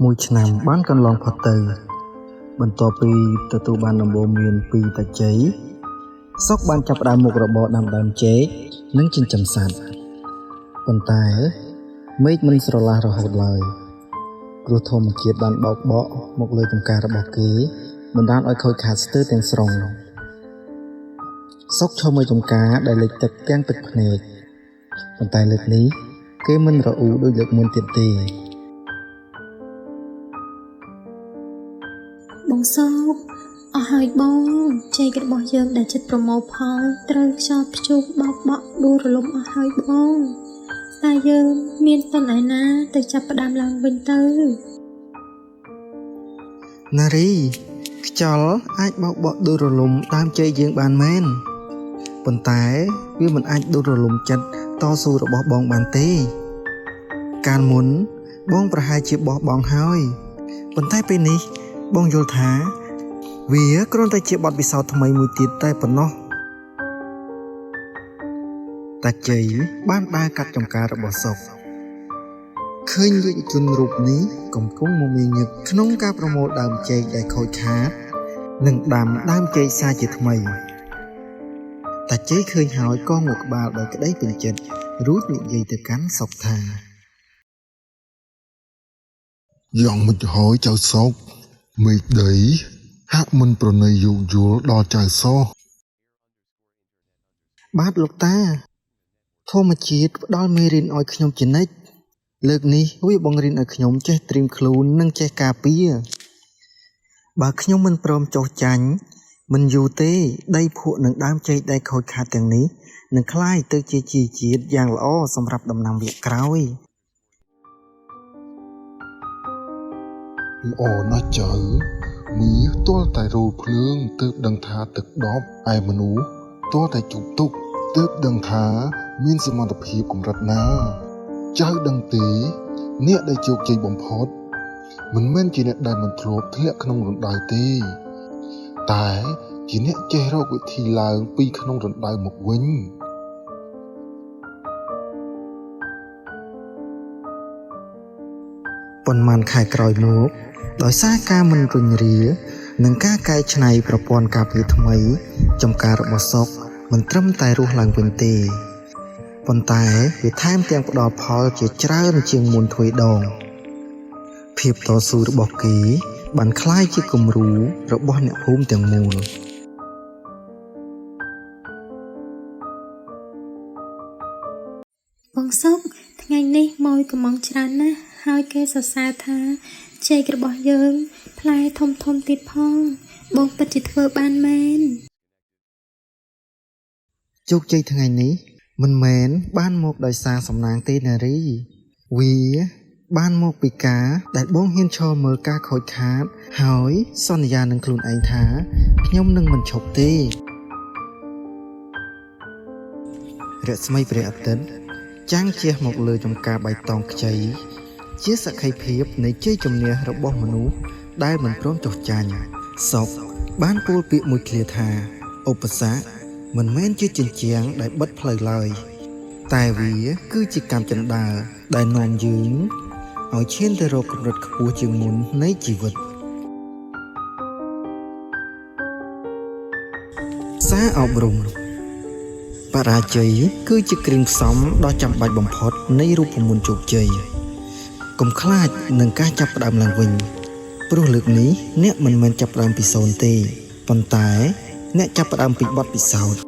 មួយឆ្នាំបានកន្លងផុតទៅបន្ទាប់ពីទទួលបានដំបូន្មានពីតាជ័យសុកបានចាប់ផ្ដើមមុខរបរដាំដើមចេកនិងចិញ្ចឹមសត្វប៉ុន្តែមេឃមិនស្រឡះរហូតឡើយគ្រោះធម្មជាតិបានបោកបក់មកលើចម្ការរបស់គេបណ្ដាលឲ្យខូចខាតស្ទើរទាំងស្រុងសុកឈរមើលចម្ការដែលលិចទឹកទាំងទឹកភ្នែកប៉ុន្តែលើកនេះគេមិនរអ៊ូដូចលើកមុនទៀតទេបងសោកអស់ហើយបងចេករបស់យើងដែលចិត្តប្រមូលផលត្រូវខ្យល់ព្យុះបោកបក់ដួលរលំអស់ហើយបងតែយើងមានតនឯណាទៅចាប់ផ្ដើមឡើងវិញទៅនារីខ្យល់អាចបោកបក់ដួលរលំដើមចេកយើងបានមែនប៉ុន្តែវាមិនអាចដួលរលំចិត្តតស៊ូរបស់បងបានទេកាលមុនបងប្រហែលជាបោះបង់ហើយប៉ុន្តែពេលនេះបងយល់ថាវាគ្រាន់តែជាបទពិសោធន៍ថ្មីមួយទៀតតែប៉ុណ្ណោះតាជ័យបានដើរកាត់ចម្ការរបស់សុកឃើញយុវជនរូបនេះកំពុងមមាញឹកក្នុងការប្រមូលដើមចេកដែលខូចខាតនិងដាំដើមចេកសាជាថ្មីតាជ័យឃើញហើយក៏ងក់ក្បាលដោយក្តីពេញចិត្តរួចនិយាយទៅកាន់សុកថាយ៉ាងមិនហើយចៅសុកមេឃដីហាក់មិនប្រណីយោគយល់ដល់ចៅសោះបាទលោកតាធម្មជាតិផ្ដល់មេរៀនឲ្យខ្ញុំជានិច្ចលើកនេះវាបង្រៀនឲ្យខ្ញុំចេះត្រៀមខ្លួននិងចេះការពារបើខ្ញុំមិនព្រមចុះចាញ់មិនយូរទេដីភក់នឹងដើមចេកដែលខូចខាតទាំងនេះនឹងក្លាយទៅជាជីជាតិយ៉ាងល្អសម្រាប់ដំណាំវគ្គក្រោយល្អណាស់ចៅមាសទាល់តែរូភ្លើងទើបដឹងថាទឹកដប់ឯមនុស្សទាល់តែជប់ទុកទើបដឹងថាមានសមត្ថភាពកម្រិតណាចៅដឹងទេអ្នកដែលជោគជ័យបំផុតមិនមែនជាអ្នកដែលមិនធ្លាប់ធ្លាក់ក្នុងរណ្ដៅទេតែជាអ្នកចេះរកវិធីឡើងពីក្នុងរណ្ដៅមកវិញប៉ុន្មានខែក្រោយមកដោយសារការមិនរុញរានិងការកែច្នៃប្រព័ន្ធការពារថ្មីចម្ការរបស់សុកមិនត្រឹមតែរស់ឡើងវិញទេប៉ុន្តែវាថែមទាំងផ្ដល់ផលជាច្រើនជាងមុនទ្វេដងភាពតស៊ូរបស់គេបានក្លាយជាគំរូរបស់អ្នកភូមិទាំងមូលបងសុកថ្ងៃនេះម៉ួយកំងច្រើនណាស់ហើយគេសរសើរថាចេករបស់យើងផ្លែធំទៀតផងបងពិតជាធ្វើបានមែនជោគជ័យថ្ងៃនេះមិនមែនបានមកដោយសារសំណាងទេនារីវាបានមកពីការដែលបងហ៊ានឈរមើលការខូចខាតហើយសន្យានឹងខ្លួនឯងថាខ្ញុំនឹងមិនឈប់ទេរស្មីព្រះអាទិត្យចាំងជះមកលើចម្ការបៃតងខ្ចីជាសក្ខីភាពនៃជ័យជំនះរបស់មនុស្សដែលមិនព្រមចុះចាញ់សុកបានពោលពាក្យមួយឃ្លាថាឧបសគ្គមិនមែនជាជញ្ជាំងដែលបិទផ្លូវឡើយតែវាគឺជាកម្មចិន្តាដែលនាំយើងឲ្យឈានទៅរកកម្រិតខ្ពស់ជាងមុននៃជីវិតសារអប់រំបរាជ័យគឺជាគ្រឿងផ្សំដ៏ចាំបាច់បំផុតនៃរូបមន្តជោគជ័យកុំខ្លាចនឹងការចាប់ផ្ដើមឡើងវិញព្រោះលើកនេះអ្នកមិនមែនចាប់ផ្ដើមពីសូន្យទេប៉ុន្តែអ្នកចាប់ផ្ដើមពីបទពិសោធន៍